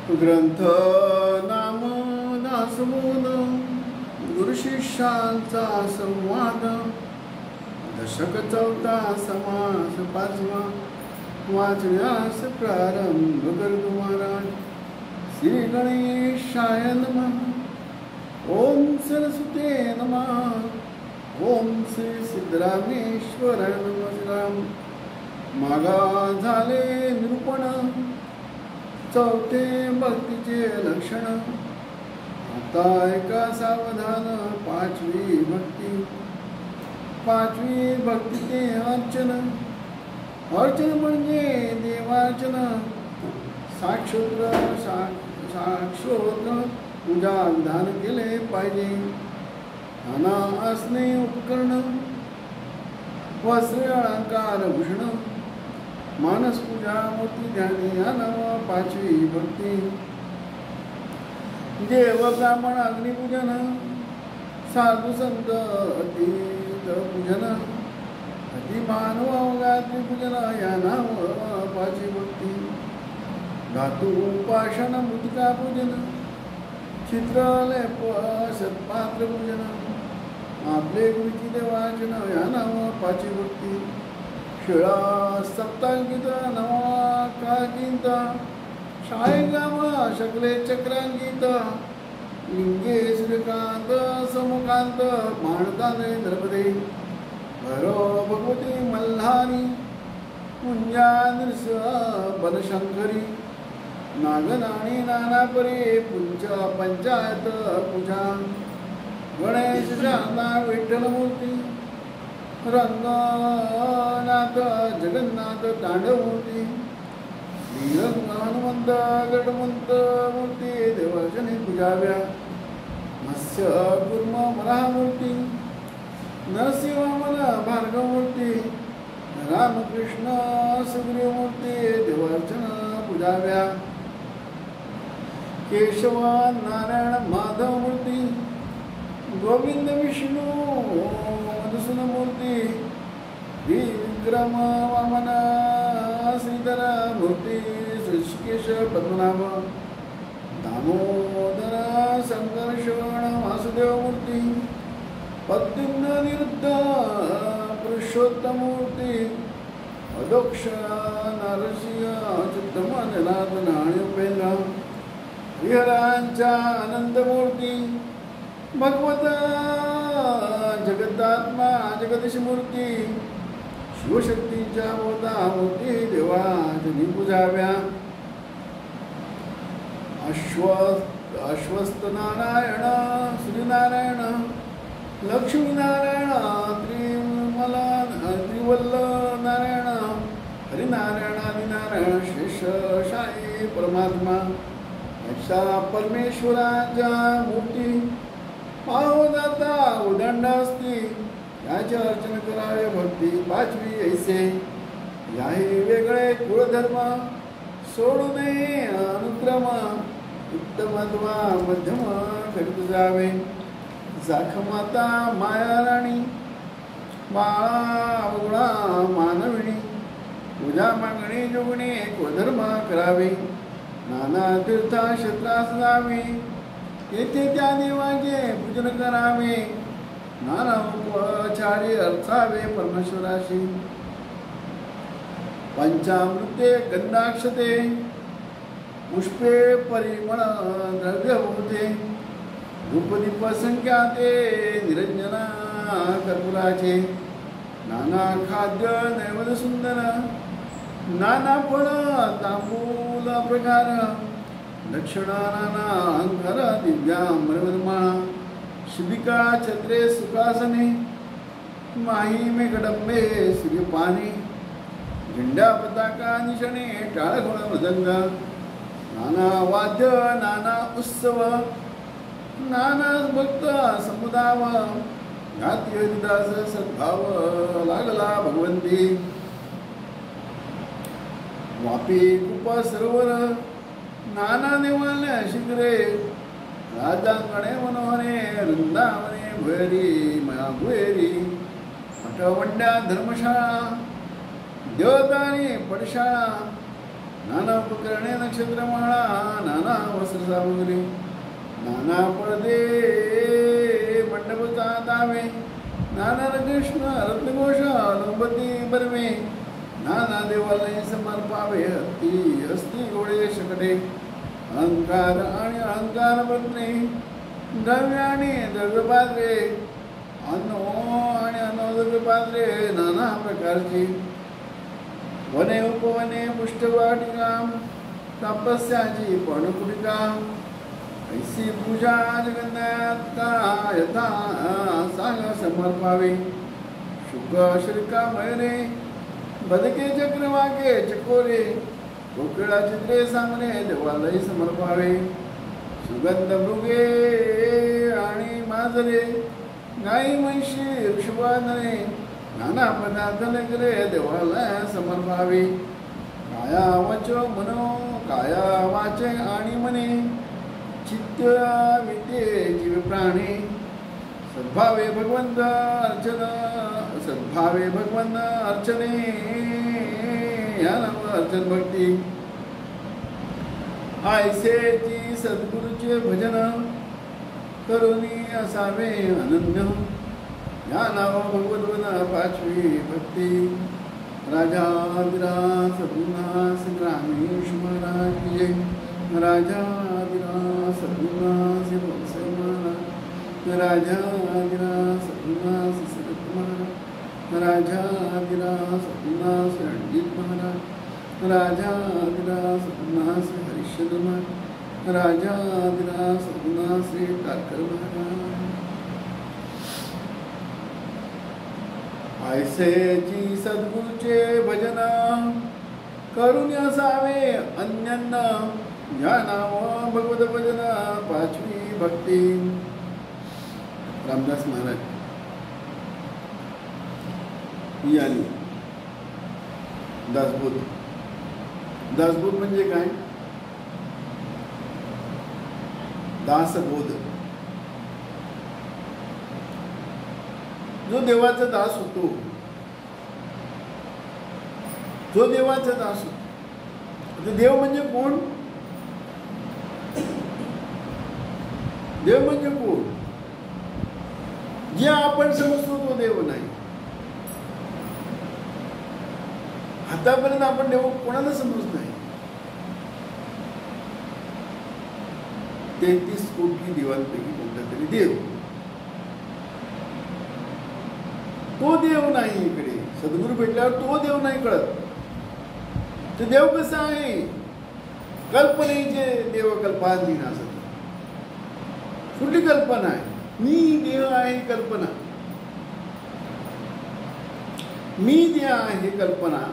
ग्रंथ नाम दासबोध गुरुशिष्यांचा संवाद दशक चौथा समास पाचवा वाचण्यास प्रारंभ करतो महाराज. श्री गणेशाय नमः. ओम सरस्वते नमः. ओम श्री सिद्धरामेश्वराय नमः. मागा झाले निरूपण चौथे भक्तीचे लक्षण. आता ऐका सावधान पाचवी भक्ती. पाचवी भक्तीचे अर्चन. अर्चन म्हणजे देवार्चन. साक्षोत्र पूजा विधान केले पाहिजे. नाना असणे उपकरण वस्त्र अलंकार भूषण. मानस पूजा मूर्ती ध्यानी या नाव पाचवी भक्ती. देव ब्राह्मण अग्निपूजन साधू संत अतीत पूजन अति मानव अवघाती पूजन या नाव पाचवी भक्ती. धातू उपासन मृतिका पूजन चित्रलेप सत्पात्र पूजन आपले गुरुची देवार्चन या नाव पाचवी भक्ती. शिळा सप्तांकित नवा काळकिंत शाळेग्राम शकले चक्रांकित लिंगे सूर्यकांत समुकांत माणकाने नर्मदे भैरो भगवती मल्हारी कुंजा नृस बलशंकरी नागनाणी नानापरी पुंच पंचायत पूजा. गणेश शारदा विठ्ठल मूर्ती रंगनाथ जगन्नाथ तांडवमूर्ती. श्रीरंग हनुमंत गडमंत मूर्ती देवार्चने पूजाव्या. मत्स्य कुर्म वराहमूर्ती नरसिंह वामन भार्गवमूर्ती. रामकृष्ण सुग्रीव मूर्ती देवार्चना पूजाव्या. केशव नारायण माधव मूर्ती गोविंद विष्णू मधुसूदन मूर्ती. विक्रम वामन श्रीधर मूर्ती ऋषिकेश पद्मनाभ. दामोदर संकर्षण वासुदेव मूर्ती. पद्मनाभ निरुद्ध पुरुषोत्तम मूर्ती. अदोक्ष नरसिंह चित्तमनाथ नाण्यपेंद्र. हरिहरांच्या आनंद मूर्ती. भगवत जगतात्मा जगदीश मूर्ती. शिवशक्तीच्या मोता मूर्ती देवाची पूजाव्या. अश्वस्त नारायण श्रीनारायण लक्ष्मीनारायण त्रिवल्ल नारायण हरिनारायण आदिनारायण शेषशाही परमात्मा. अशा परमेश्वराच्या मूर्ती पावदाता उदंड असती याचे अर्चन करावे भक्ती पाचवी ऐसे. याही वेगळे कुळधर्म सोडू नये अनुक्रम. उत्तमत्वा मध्यम करीत जावे. जाखमाता माया राणी बाळा अवगुणा मानविणी. पूजा मागणी जोगणी कुळधर्म करावे. नाना तीर्था क्षेत्रास जावे. येथे त्या देवाचे पूजन करावे. नाना उपचारी अर्थावे परमेश्वराशी. पंचामृते गंधाक्षते पुष्पे परिमळ द्रव्य होते. धूपदीप संख्याते निरंजना कर्पुराचे. नाना खाद्य नैवेद्य सुंदर. नाना फळ तांबूल प्रकार. दक्षिणा नाना अंकर दिव्यामृतमाळा. शिबिका छत्रे सुखासने माही मेघडंबे सूर्यपाने. झेंडा पताका निशाणे टाळघोळ मृदंग. नाना वाद्य नाना उत्सव. नाना भक्त समुदाव. घाती हरिदास सद्भाव लागला भगवंती. वापी कुप सरोवर नाना देवालय शिखरे. राजांगणे मनोहरे वृंदावने भुयरी भुयरी. मठवंड्या धर्मशाळा देवतानी पडशाळा. नाना उपकरणे नक्षत्रमाळा नाना वस्त्र सामग्री नाना पडदे मंडपचा दावे नाना कृष्ण रत्नघोष लोबती बर्वे नाना देवालय समर्पावे हत्ती हस्ती घोडे शकटे अहंकार आणि अहंकार पत्नी द्रव्य आणि द्रव्य पात्रे अन्न आणि अनद्रव्य पात्रे नाना प्रकारची वने उपवने पुष्टवाटिका तपस्याची पर्णकुटिका ऐसी पूजा जगन्नाथ का यथा सांग समर्पावे शुक श्रीका मयरे बदके चक्रवाके चकोरे कोकिळा चित्रे सामने देवालय समर्पावे सुगंध मृगे आणि माजरे गाई म्हैशी वृषभानरे नाना पदार्थ नगरे देवालय समर्पावे काया वाचो मनो काया वाचे आणि मने चित्त विद्ये जीव प्राणी सद्भावे भगवंत अर्चन सद्भावे भगवंत अर्चने या नाम अर्चन भक्ती ऐसेची सद्गुरूचे भजन करुणी असावे अनन्य या नाव भगवद्गीता पाचवी भक्ती राजाधिराज सद्गुरुनाथ ग्रामीश महाराज की जय राजाधिराज सद्गुरुनाथ श्री महाराज राजाधिराज सद्गुरुनाथ श्री महाराज राजाधिराज सद्गुरुनाथ श्री रणजीत महाराज राजाधिराज सद्गुरुनाथ श्री हरिश्चंद्र महाराज राजाधिराज सद्गुरुनाथ श्री तारकर महाराज ऐसेची सद्गुरूचे भजन करून असावे अन्यन्न या नाव भगवत भजन पाचवी भक्ती रामदास महाराज ही आली दासबोध दासबोध म्हणजे काय दासबोध जो देवाचा दास होतो जो देवाचा दास होतो देव म्हणजे कोण देव म्हणजे कोण जे आपण समजतो तो देव नाही आतापर्यंत आपण देव कोणाला समजत नाही 33 कोटी देवांपैकी कोणता तरी देव तो देव नाही इकडे सद्गुरू भेटल्यावर तो देव नाही कळत ते देव कसा आहे कल्पनेचे देव कल्पनाधीन असत कुठली कल्पना आहे मी देव आहे कल्पना मी देव आहे कल्पना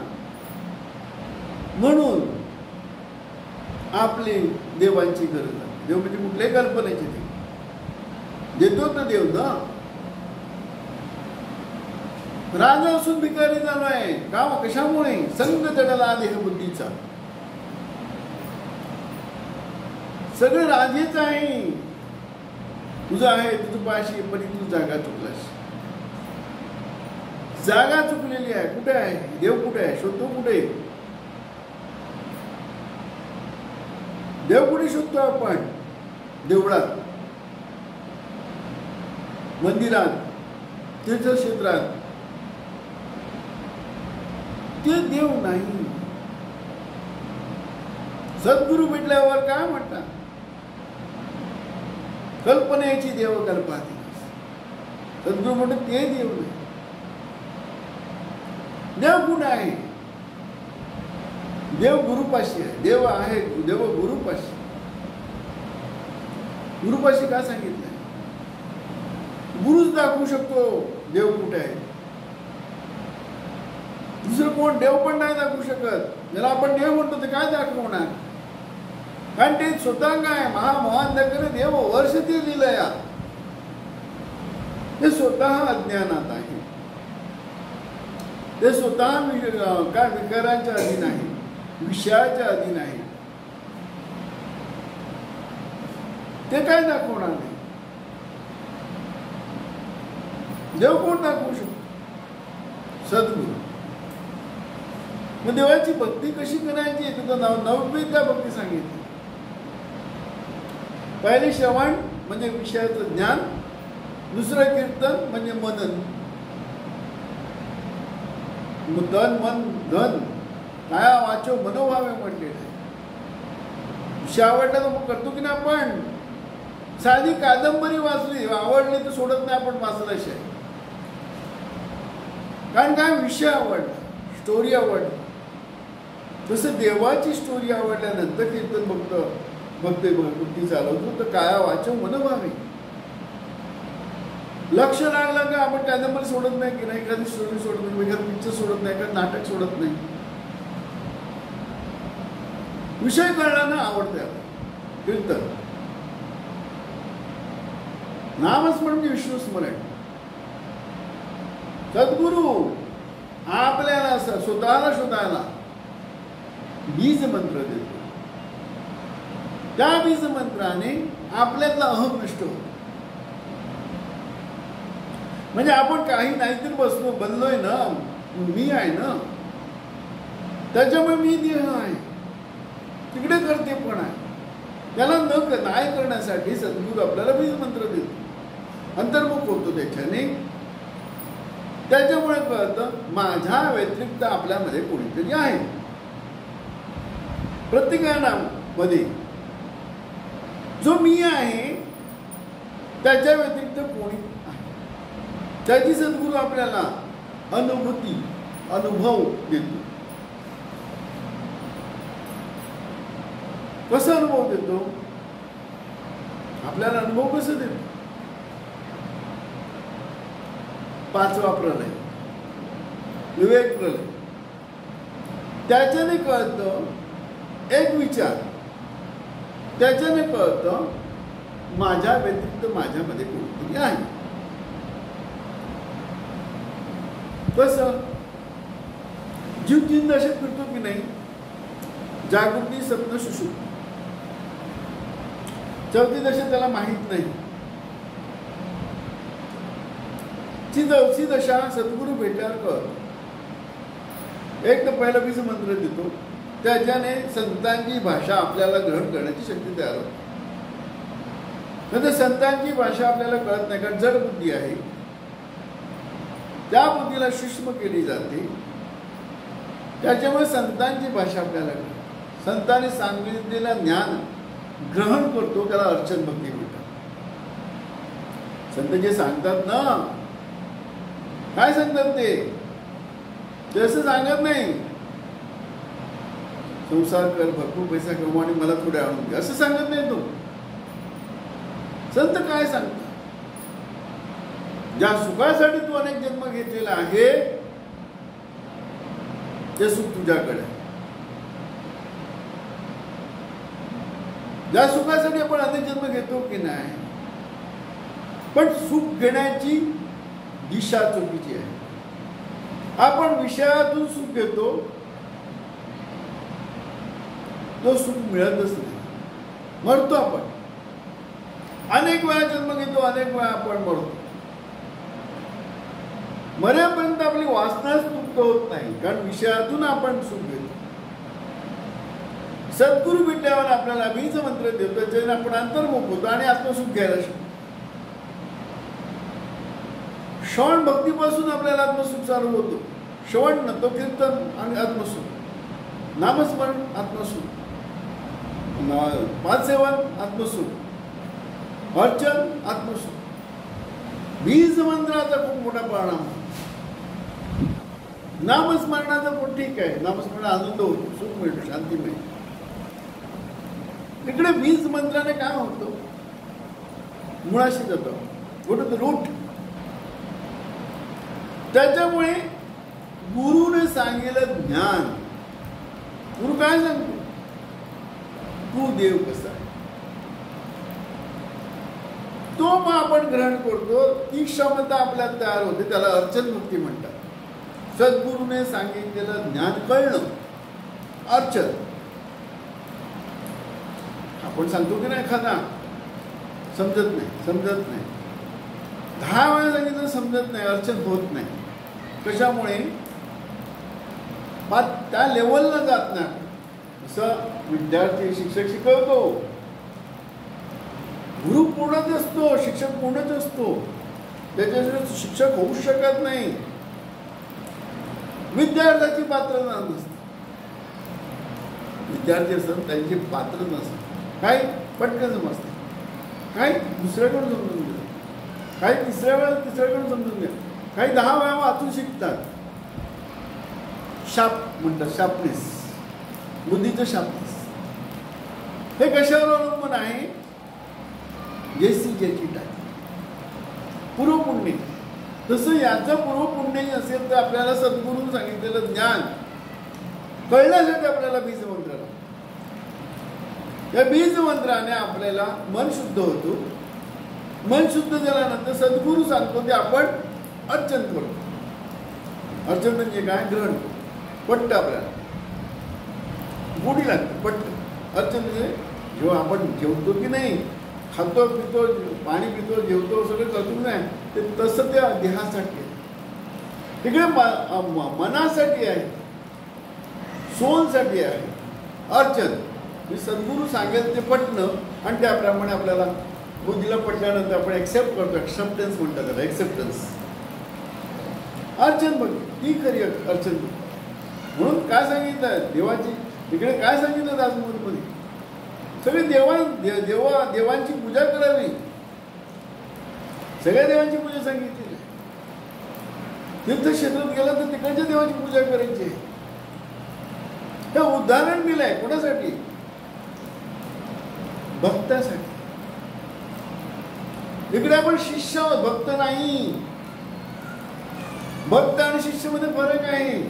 म्हणून आपली देवांची गरज आहे देव म्हणजे कुठल्याही कल्पनेचे देतो ना देव ना राजा असून भिकारी झालो आहे का कशामुळे संग चढला देह बुद्धीचा सगळं राजेच आहे तुझं आहे तुझं पाशी पण तू जागा चुकलास जागा चुकलेली आहे कुठे आहे देव कुठे आहे शोधतो कुठे देव कुठे शोधतो आपण देवळात मंदिरात तीर्थक्षेत्रात ते देव नाही सद्गुरू भेटल्यावर काय म्हणतात कल्पनेची देव कल्पाती सद्गुरू म्हणतात ते देव नाही देव कुठे आहे देव गुरुपाशी आहे देव आहे देव गुरुपाशी गुरुपाशी का सांगितलंय गुरुच दाखवू शकतो देव कुठे आहे दुसरं कोण देव पण नाही दाखवू शकत ज्याला आपण देव म्हणतो ते काय दाखवणार कारण ते स्वतः काय महान दाखवले देव वर्ष ते दिलं या ते स्वतः अज्ञानात आहे ते स्वतः काय विकारांच्या अधीन आहे विषयाच्या अधीन आहे ते काय दाखवणार नाही देव कोण दाखवू शकतो सद्गुरू मग देवाची भक्ती कशी करायची तुझं नवविद्या भक्ती सांगितली. पहिले श्रवण म्हणजे विषयाचं ज्ञान, दुसरं कीर्तन म्हणजे मनन. तन मन धन काया वाचो मनोभावे म्हटलेलं आहे. विषय आवडला तर मग करतो की नाही आपण. साधी कादंबरी वाचली आवडली तर सोडत नाही आपण वाचल्याशिवाय. कारण काय विषय आवडला, स्टोरी आवडली. तसं देवाची स्टोरी आवडल्यानंतर कीर्तन भक्ती चालवतो तर काया वाचो मनोभावे. लक्ष लागलं का आपण कादंबरी सोडत नाही की नाही, एखादी स्टोरी सोडत नाही, एखादं पिक्चर सोडत नाही, एखादं नाटक सोडत नाही. विषय कळला ना आवडते. कीर्तन नामस्मरण म्हणजे विष्णू स्मरण. सद्गुरु आपल्याला स्वतःला शोधायला बीज मंत्र देतो. त्या बीज मंत्राने आपल्यातला अहम नष्ट होतो. म्हणजे आपण काही नाहीतरी बनलोय ना, मी आहे ना, त्याच्यामुळे मी देह आहे, तिकडे करते पण आहे. त्याला नाही करण्यासाठी सद्गुरू आपल्याला बीज मंत्र देतो, अंतर्मुख होतो त्याच्याने. त्याच्यामुळे कळतं माझ्या व्यतिरिक्त आपल्यामध्ये कोणीतरी आहे. प्रत्येकामध्ये जो मी आहे त्याच्या व्यतिरिक्त कोणी आहे, त्याची सद्गुरू आपल्याला अनुभव देतो. कसा अनुभव देतो आपल्याला? अनुभव कसं देतो? 5वा प्रलय, विवेक प्रलय. त्याच्याने कळतं एक विचार, त्याच्याने कळतं माझ्या व्यतिरिक्त माझ्यामध्ये कोणतरी आहे. कसं? जीव 3 दशेत फिरतो की नाही, जागृती स्वप्न सुषुप्ती. 4थी दशा त्याला माहित नाही. ती दशा सद्गुरू भेटल्यावर कळत. एक तर पहिला बीज मंत्र देतो, त्याच्याने संतांची भाषा आपल्याला ग्रहण करण्याची शक्ती तयार होते. नंतर संतांची भाषा आपल्याला कळत नाही कारण जड बुद्धी आहे. त्या बुद्धीला सूक्ष्म केली जाते. त्याच्यामुळे संतांची भाषा आपल्याला कळते. संतांनी सांगितलेलं ज्ञान ग्रहण करतो, त्याला अर्चन भक्ती म्हणतात. संत जे सांगतात ना, काय सांगतात ते असं सांगत नाही संसार कर, भरपूर पैसा कमव आणि मला थोडे आणून दे, असं सांगत नाही तो. संत काय सांगतात? ज्या सुखासाठी तू अनेक जन्म घेतलेला आहे ते सुख तुझ्याकडे आहे. ज्या सुखासाठी आपण अनेक जन्म घेतो की नाही, पण सुख घेण्याची दिशा चुकीची आहे. आपण विषयातून सुख घेतो, तो सुख मिळतच नाही, मरतो आपण. अनेक वेळा जन्म घेतो, अनेक वेळा आपण मरतो. मरेपर्यंत आपली वासनाच तृप्त होत नाही, कारण विषयातून आपण सुख घेतो. सद्गुरू भेटल्यावर आपल्याला बीज मंत्र देतो, त्याच्याने आपण अंतर्मुख होतो आणि आत्मसुख घ्यायला शिकतो. श्रवण भक्तीपासून आपल्याला आत्मसुख चालू होतो. श्रवण न तो कीर्तन आणि आत्मसुख, नामस्मरण आत्मसुख, पादसेवन आत्मसुख, अर्चन आत्मसुख. बीज मंत्राचा खूप मोठा परिणाम. नामस्मरणाचा पण ठीक आहे, नामस्मरण आनंद होतो, सुख मिळतो, शांती मिळते. इकडे बीज मंत्राने काय होतं? मुळाशी जातो, गो टू द रूट. त्याच्यामुळे गुरुने सांगितलं ज्ञान. गुरु काय सांगतो? तू देव कसा आहे तो मग आपण ग्रहण करतो. ती क्षमता आपल्यात तयार होते, त्याला अर्चन मुक्ती म्हणतात. सद्गुरूने सांगितलेलं ज्ञान कळणं, अर्चन. आपण सांगतो की नाही, एखादा समजत नाही 10 वेळा सांगितलं समजत नाही, अर्चन होत नाही. कशामुळे? त्या लेवलला जात नाही. असं विद्यार्थी शिक्षक शिकवतो, गुरु पूर्णच असतो, शिक्षक पूर्णच असतो, त्याच्याशिवाय शिक्षक होऊ शकत नाही. विद्यार्थ्याची पात्रता नसते. विद्यार्थी असतात त्यांची पात्र नसते. काही पटकन समजते, काही दुसऱ्याकडून समजून घेतात, काही तिसऱ्याकडून समजून घेतात, काही 10 वेळा वाचून शिकतात. म्हणतात शार्पनेस, बुद्धीचं शार्पनेस. हे कशावर अवलंबून आहे? जैसी ज्याची टाक, पूर्वपुण्य. तसं याचं पूर्वपुण्य असेल तर आपल्याला सद्गुरूंनी सांगितलेलं ज्ञान कळण्यासाठी आपल्याला बीज मंत्र लागतो. या बीज मंत्राने आपल्याला मन शुद्ध होतो. मन शुद्ध झाल्यानंतर सद्गुरू सांगतो ते आपण अर्चन करतो. अर्चन म्हणजे काय? ग्रहण पट्ट, आपल्याला गोडी लागते, पट्ट. अर्चन म्हणजे जेव्हा आपण जेवतो की नाही, खातो पितो, पाणी पितो, जेवतो, सगळं करतो नाही, ते तसं त्या देहासाठी आहे. तिकडे मनासाठी आहे, सोलसाठी आहे अर्चन. सद्गुरू सांगेल ते पटणं आणि त्याप्रमाणे आपल्याला बुद्धीला पटल्यानंतर आपण एक्सेप्ट करतो. एक्सेप्टन्स म्हणतात त्याला, एक्सेप्टन्स. अर्चन बघ, ती खरी अर्चन. म्हणून काय सांगितलं देवाची, तिकडे काय सांगितलं दासबोधमध्ये? सगळे देवांची पूजा करावी. सगळ्या देवांची पूजा सांगितली. तीर्थक्षेत्रात गेला तर तिकडच्या देवाची पूजा करायची. हे उदाहरण दिलंय कोणासाठी? भक्तासाठी. इकडे आपण शिष्य आहोत, भक्त नाही. भक्त आणि शिष्य मध्ये फरक आहे.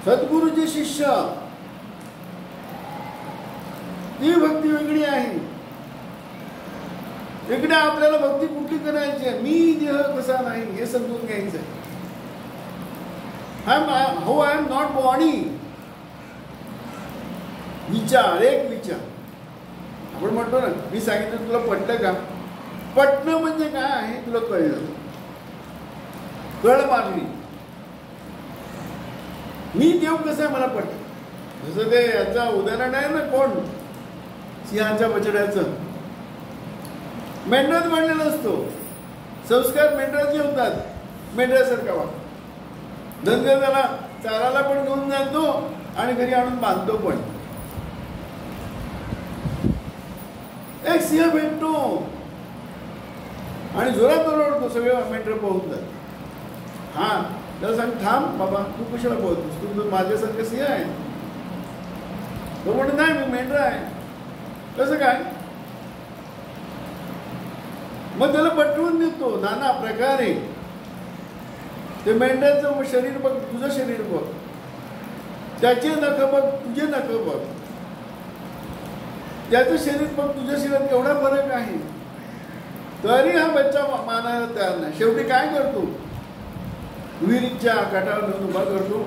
सद्गुरूचे शिष्य ती भक्ती वेगळी आहे. इकडे आपल्याला भक्ती कुठली करायची आहे? मी देह कसा नाही हे समजून घ्यायचं आहे. How I am not body. विचार, एक विचार. आपण म्हणतो ना, मी सांगितलं तुला पटलं का? पटणं म्हणजे काय आहे? तुला कळलं, कळ मारली. मी देव कसं आहे मला पटलं. जसं ते याचं उदाहरण आहे ना, कोण? सिंहाच्या बछड्याचं. मेंढरात बांधलेला असतो. संस्कार मेंढराचे होतात. मेंढरासारखा वाग. धनगर त्याला चाराला पण घेऊन जातो आणि घरी आणून बांधतो पण. एक सिंह भेटतो आणि जोरात ओरडतो, सगळे मेंढर पोहून जात. हा, त्याला सांग, थांब बाबा, तू कशाला पोहतोस? तू माझ्यासारखं सिंह आहे. तो म्हणतो, नाही मी मेंढर आहे. कसं काय? मग त्याला पटवून देतो नाना प्रकारे. ते मेंढ्याचं शरीर बघ, तुझं शरीर बघ, त्याचे नख बघ, तुझे नख बघ, त्याचं शरीर बघ, तुझ्या शरीरात केवढा फरक आहे. तरी हा बच्चा मानायला तयार नाही. शेवटी काय करतो? विहिरीच्या काठावर घेऊन उभा करतो.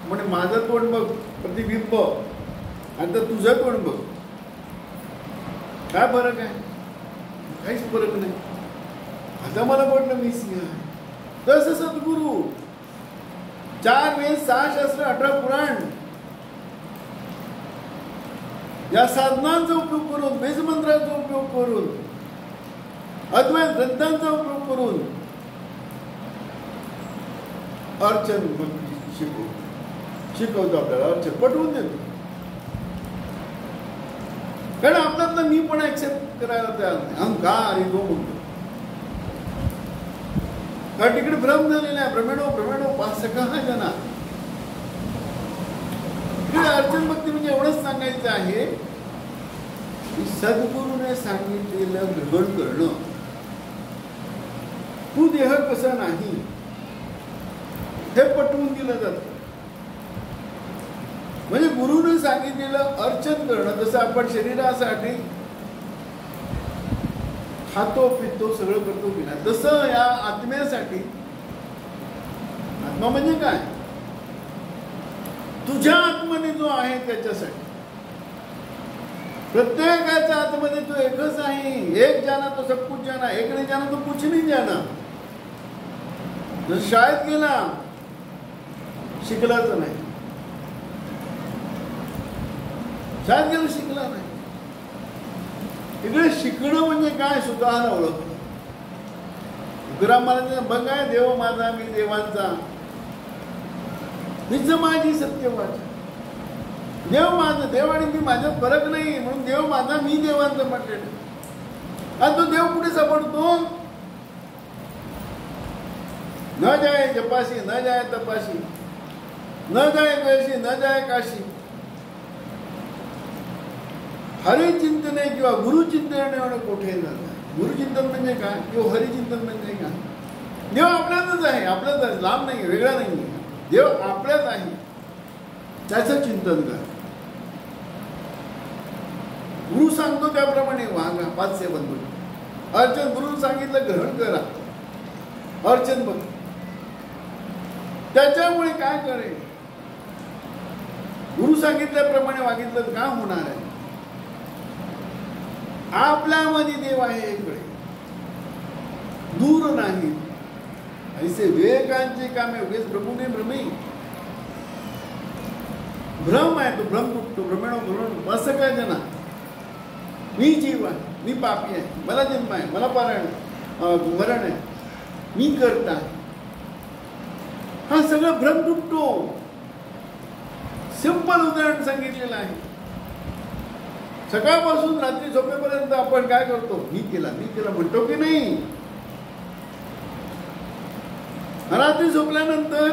म्हणजे माझं तोंड बघ, प्रतिबिंब, आणि तर तुझं तोंड बघ, काय फरक आहे? काहीच फरक नाही. आता मला पडलं मी सिंह आहे. तसं सद्गुरू 4 वेद, 6 शास्त्र, 18 पुराण या साधनांचा उपयोग करून, वेदमंत्राचा उपयोग करून, अद्वैत ग्रंथांचा उपयोग करून अर्चन शिकवतो आपल्याला. अर्चन पटवून देतो. कारण आपल्यातला मी पण ऍक्सेप्ट करायला तयार नाही. अहंकार इगो म्हणतो. कारण तिकडे भ्रम झालेला आहे. भ्रमेणो पासका जना. अर्चन भक्ती म्हणजे एवढंच सांगायचं आहे की सद्गुरूने सांगितलेलं ग्रहण करणं. तू देह कसा नाही हे पटवून दिलं जातं. म्हणजे गुरुने सांगितलेलं अर्चन करणं. जसं आपण शरीरासाठी खातो पितो सगळं करतो की नाही, तसं या आत्म्यासाठी. आत्मा म्हणजे काय? तुझ्या आतमध्ये जो आहे त्याच्यासाठी. प्रत्येकाच्या आतमध्ये तो एकच आहे. एक जाना तो सब कुछ जाना, एक नाही जाना तो कुछ नाही जाना. जर शाळेत गेला शिकलाच नाही, शाळेत गेला शिकला नाही. इकडे शिकणं म्हणजे काय स्वतःला ओळखणं. तुकाराम महाराजांचा भंग आहे, देव माझा मी देवांचा, हीच माझी सत्य वाचा. देव माझं, देव आणि मी माझ्यात फरक नाही, म्हणून देव माझा मी देवांचा म्हटलेलं. आणि तो देव कुठे सापडतो? न जाय जपाशी, न जाय तपाशी, न जाय कैशी, न जाय काशी. हरिचिंतने किंवा गुरुचिंतने कोठे जातात. गुरुचिंतन म्हणजे काय किंवा हरिचिंतन म्हणजे काय? देव आपल्यातच आहे, आपल्याच आहे, लांब नाही, वेगळा नाही. देव आपल्यात आहे, त्याचं चिंतन कर. गुरु सांगतो त्याप्रमाणे वागा. 5 बंधू अर्चन, गुरु सांगितलं ग्रहण करा, अर्चन बघ. त्याच्यामुळे काय करेल? गुरु सांगितल्याप्रमाणे वागितलं का होणार आहे? आपल्यामध्ये देव आहे इकडे, दूर नाही. ऐसे विवेकांचे कामे उगेच भ्रमुने भ्रमी. भ्रम आहे तो, भ्रम तुटतो. भ्रमेणो भ्रमण असं काय जना, मी जीव आहे, मी पापी आहे, मला जन्म आहे, मला मरण आहे, मी करता. हा सगळं भ्रम तुटतो. सिंपल उदाहरण सांगितलेलं आहे. सकाळपासून रात्री झोपेपर्यंत आपण काय करतो? मी केला म्हणतो की नाही? रात्री झोपल्यानंतर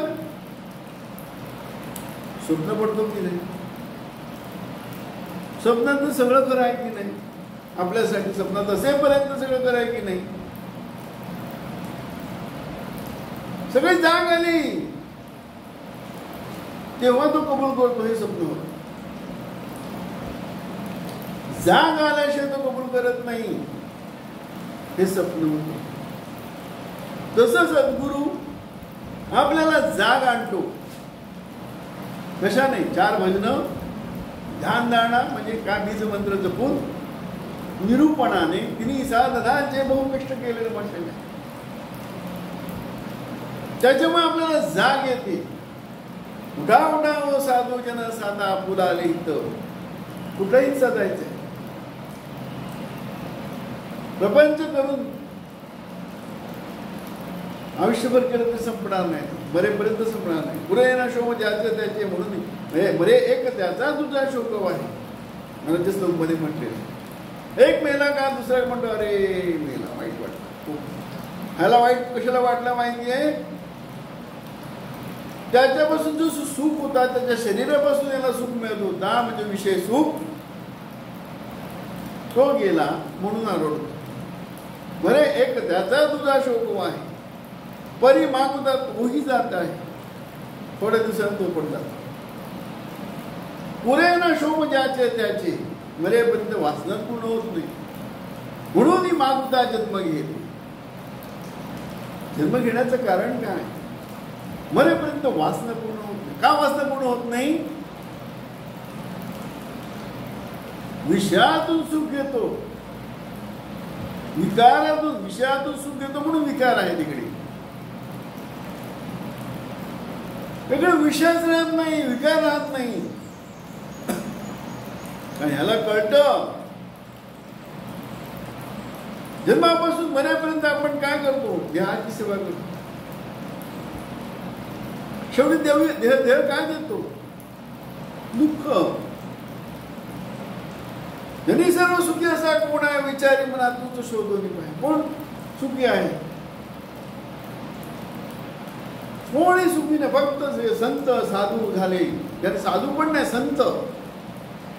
स्वप्न पडतो की नाही? स्वप्नात सगळं खरं आहे की नाही? आपल्यासाठी स्वप्नात असेपर्यंत सगळं खरं आहे की नाही? सगळी जाग आली तेव्हा तो कबूल करतो हे स्वप्न होतं. जाग आल्याशिवाय तो कबूल करत नाही, हे स्वप्न होतं. तसं सद्गुरू आपल्याला जाग आणतो. कशाने? 4 भजनं, ध्यान धारणा म्हणजे काय, बीज मंत्र जपून, निरूपणाने, तिन्ही साधनाचे बहुकष्ट केलेले म्हटलेले. त्याच्यामुळे आपल्याला जाग येते. उठा उठा हो साधू जन साधा फुलाले इथं. कुठेही साधायचंय. प्रपंच करून आयुष्यभर केलं तर संपणार नाही, बरेपर्यंत संपणार नाही. पुढे येणार शोक ज्याचे त्याचे, म्हणून बरे एक त्याचा तुझा शोक आहे. मराठी श्लोक मध्ये म्हटले, एक मेला का दुसरा म्हणतो अरे मेला, वाईट वाटतं. ह्याला वाईट कशाला वाटलं माहिती आहे? त्याच्यापासून जो सुख होता, त्याच्या शरीरापासून याला सुख मिळत होता, म्हणजे विषय सुख, तो गेला म्हणून आरोड. बरे एक त्याचा तुझा शोक आहे, परी मागुता तोही जात आहे. थोड्या दिवसांत तो पण जातो. पुरे ना शोक ज्याचे त्याचे, मरेपर्यंत वासना पूर्ण होत नाही, म्हणून ही मागुता जन्म घेते. जन्म घेण्याचं कारण काय? मरेपर्यंत वासना पूर्ण होत नाही. का वासना पूर्ण होत नाही? विषयातून सुख येतो, विकारातून, विषयातून सुख येतो म्हणून विकार आहे तिकडे. वेगळे विषयच राहत नाही, विकार राहत नाही. ह्याला कळतं. जन्मापासून मरेपर्यंत आपण काय करतो? देहाची सेवा करतो. शेवटी देह काय देतो? दुःख. जनी सर्व सुखी असा कोण आहे? विचारी म्हणा तूच शोधून पाहिजे. कोण सुखी आहे? कोणी सुखी नाही. फक्त संत साधू झाले. ज्याने साधू पण नाही, संत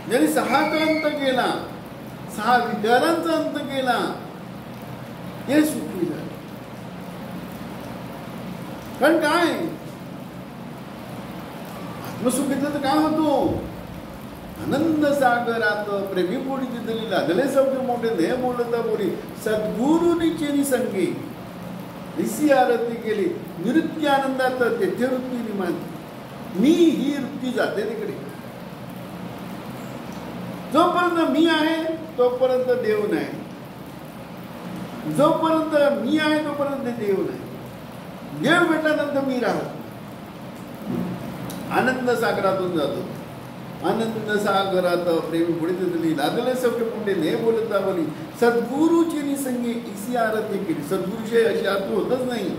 ज्यांनी 6 चा अंत केला, 6 विकारांचा अंत केला, हे सुखी झाले. कारण काय? आत्मसुख घेतलं तर काय होतो? आनंद सागरात प्रेमी पोटी तिथली लागले सगळे मोठे देह बोलता बोली, सद्गुरूनी संगी दिसी आरती केली, निवृत्ती आनंदात तेथे वृत्ती निमान. मी ही वृत्ती जाते तिकडे. जोपर्यंत मी आहे तोपर्यंत देव नाही, जोपर्यंत मी आहे तोपर्यंत देव नाही. देव भेटल्यानंतर मी राहत. आनंद सागरातून जातो. आनंद सागरात प्रेम पुढे दिली लागले सगळे पुढे ने बोलता बोली सद्गुरूची निसंगी इसी आरती केली. सद्गुरूशी अशी आरती होतच नाही.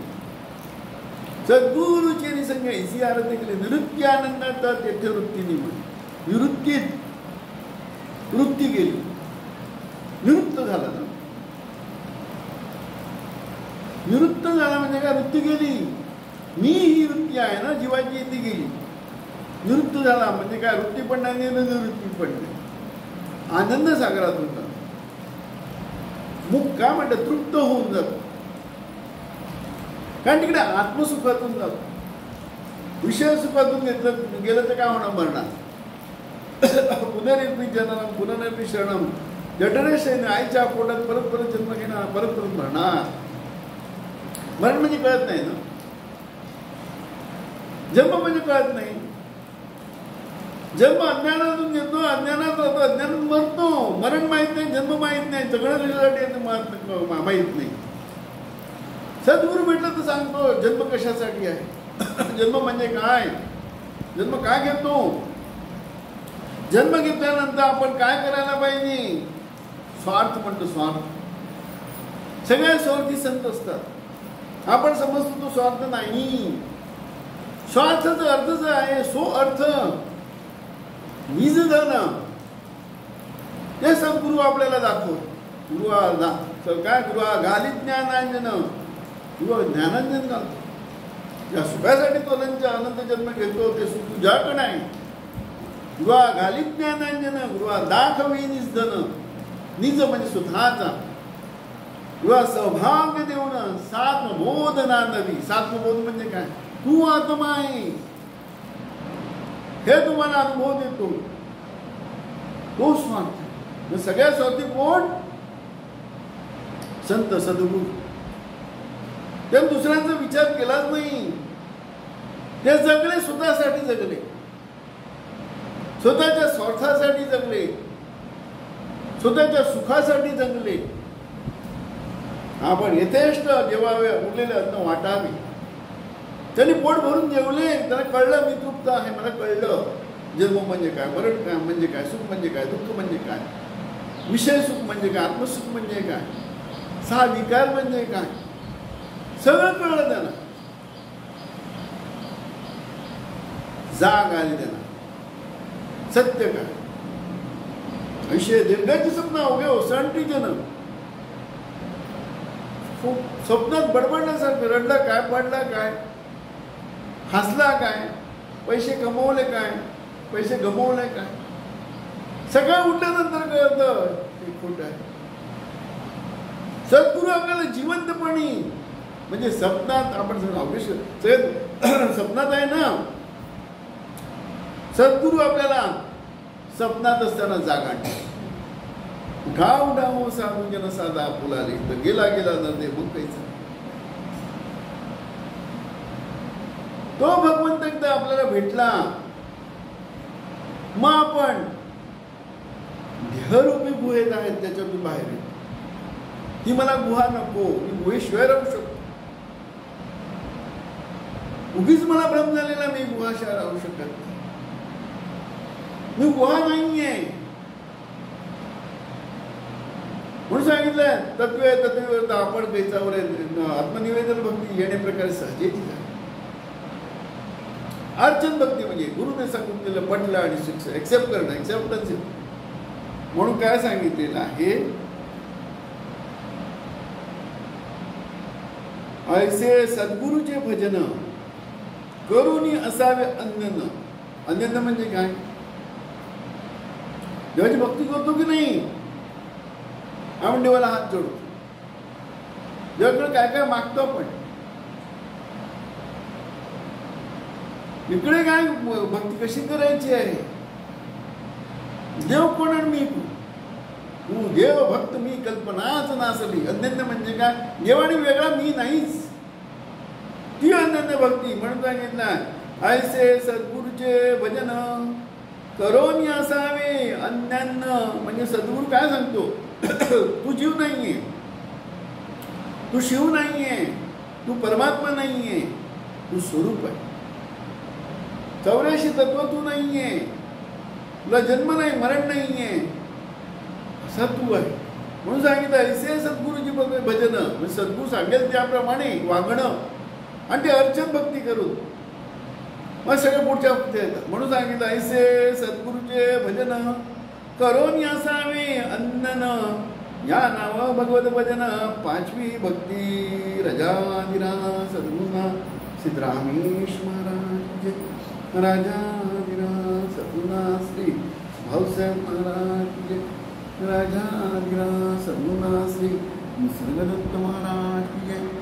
सद्गुरूची निसंगी इसी आरती केली. निवृत्ती आनंदाचा तेथे वृत्तीने वृत्ती गेली. निवृत्त झाला ना. निवृत्त झाला म्हणजे काय? वृत्ती गेली. मी ही वृत्ती आहे ना जीवाची, ती गेली. निवृत्त झाला म्हणजे काय? वृत्ती पण नाही, निवृत्ती पण नाही. आनंद सागरातून जातो. मुख काय म्हणतात? तृप्त होऊन जातो. कारण तिकडे आत्मसुखातून जातो. विषय सुखातून गेलं तर काय होणार? मरणार. पुनरिर्पी जननम पुनरिर्पी शरणम जठरेशयने आईच्या पोटात परत परत जन्म घेणार, परत परत मरणार. मरण म्हणजे कळत नाही ना. जन्म म्हणजे कळत नाही. जन्म अज्ञानातून घेतो, अज्ञानात राहतो, अज्ञानात मरतो. मरण माहित नाही, जन्म माहित नाही, सगळं त्याच्यासाठी माहित नाही. सद्गुरू म्हटलं तर सांगतो जन्म कशासाठी आहे. जन्म म्हणजे काय? जन्म काय घेतो? जन्म घेतल्यानंतर आपण काय करायला पाहिजे? स्वार्थ म्हणतो. स्वार्थ. सगळ्या स्वार्थी संत असतात. आपण समजतो तो स्वार्थ नाही. स्वार्थाचा अर्थच आहे सो अर्थ निज धन. ते सद्गुरू आपल्याला दाखवतो. काय गृहा घाली ज्ञानांजन. गृह ज्ञानांजन घालतो. या सुखासाठी तो अनंत जन्म घेतो. ते सुख तुझ्याकडे आहे. गृहा घाली ज्ञानांजन. गृहा दाखवी निज धन. निज म्हणजे स्वतःचा. गृहा सौभाग्य देऊन सात्मबोध नांदवी. सात्मबोध म्हणजे काय? तू आत्मा आहे हे तुम्हाला अनुभव देतो. तो स्वार्थ. सगळ्या स्वार्थी कोण? संत सद्गुरू. ते दुसऱ्यांचा विचार केलाच नाही. ते जगले स्वतःसाठी जगले. स्वतःच्या स्वार्थासाठी जगले. स्वतःच्या सुखासाठी जगले. आपण यथेष्ट जेवावे, उरलेले अन्न वाटावे. त्यांनी पोट भरून जेवले. त्यांना कळलं मी तृप्त आहे. मला कळलं जन्म म्हणजे काय, मरण काय म्हणजे काय, सुख म्हणजे काय, दुःख म्हणजे काय, विषय सुख म्हणजे काय, आत्मसुख म्हणजे काय, सहा विकार म्हणजे काय, सगळं कळलं त्यांना. जाग आली त्यांना. सत्य काय? विषय दीर्घाची स्वप्न अवघे ओसंडती जन. स्वप्नात बडबडण्यासारखं. रडला काय, पडला काय, हसला काय, पैसे कमवले काय, पैसे गमवले काय, सगळं उठल्यानंतर कळतं हे खोटं आहे. सद्गुरू आपल्याला जिवंतपणी म्हणजे स्वप्नात आपण स्वप्नात आहे ना. सद्गुरू आपल्याला स्वप्नात असताना जागा. गाव डाव साधू जन साधा फुलाले तर गेला न दे मग काहीच. तो भगवंत एकदा आपल्याला भेटला. मग आपण देहरूपी गुहेत आहेत त्याच्यातून बाहेर येतो. ती मला गुहा नको. मी गुहेशिवाय राहू शकतो. उगीच मला भ्रम झालेला मी गुहाशिवाय राहू शकत नाही. मी गुहा नाहीये म्हणून सांगितलं. तत्व आपण बेचावर आत्मनिवेदन भक्ती येणे प्रकारे सहजेची झाली. अर्चन भक्ती म्हणजे गुरुने सांगून दिलं पटलं आणि शिक्षण एक्सेप्ट करणं. एक्सेप्टन्स म्हणून काय सांगितलेलं आहे? ऐसे सद्गुरूचे भजन करुणी असावे अन्यन. अन्यन म्हणजे काय? देवाची भक्ती करतो की नाही? आपण देवाला हात जोडतो. देवाकडे काय काय मागतो आपण. इकडे काय भक्ती कशी करायची आहे? देव कोण आणि मी कोण? तू देव भक्त मी कल्पनाच नासली. अनन्य म्हणजे काय? देवाने वेगळा मी नाहीच. ती अनन्य भक्ती म्हणून सांगितलं. ऐसे सद्गुरूचे भजन करोनी असावे अन्यान्न. म्हणजे सद्गुरू काय सांगतो? तू जीव नाहीये, तू शिव नाहीये, तू परमात्मा नाहीये, तू स्वरूप आहे. 84 तत्व तू नाहीये, तुला जन्म नाही, मरण नाहीये, असा तू आहे. म्हणून सांगितलं ऐसे सद्गुरूची भजन, म्हणजे सद्गुरू सांगेल त्याप्रमाणे वागणं आणि ते अर्चन भक्ती करून मग सगळं पुढच्या येतात. म्हणून सांगितलं ऐसे सद्गुरूचे भजन करून असावे अन्न या नाव भगवत भजन. 5वी भक्ती रजादिरा सद्गुणा सिद्धरामेश महाराज राजादिरा सद्गुणा श्री भाऊसाहेब महाराज राजादिरा सद्गुणा श्री निसर्गदत्त महाराज.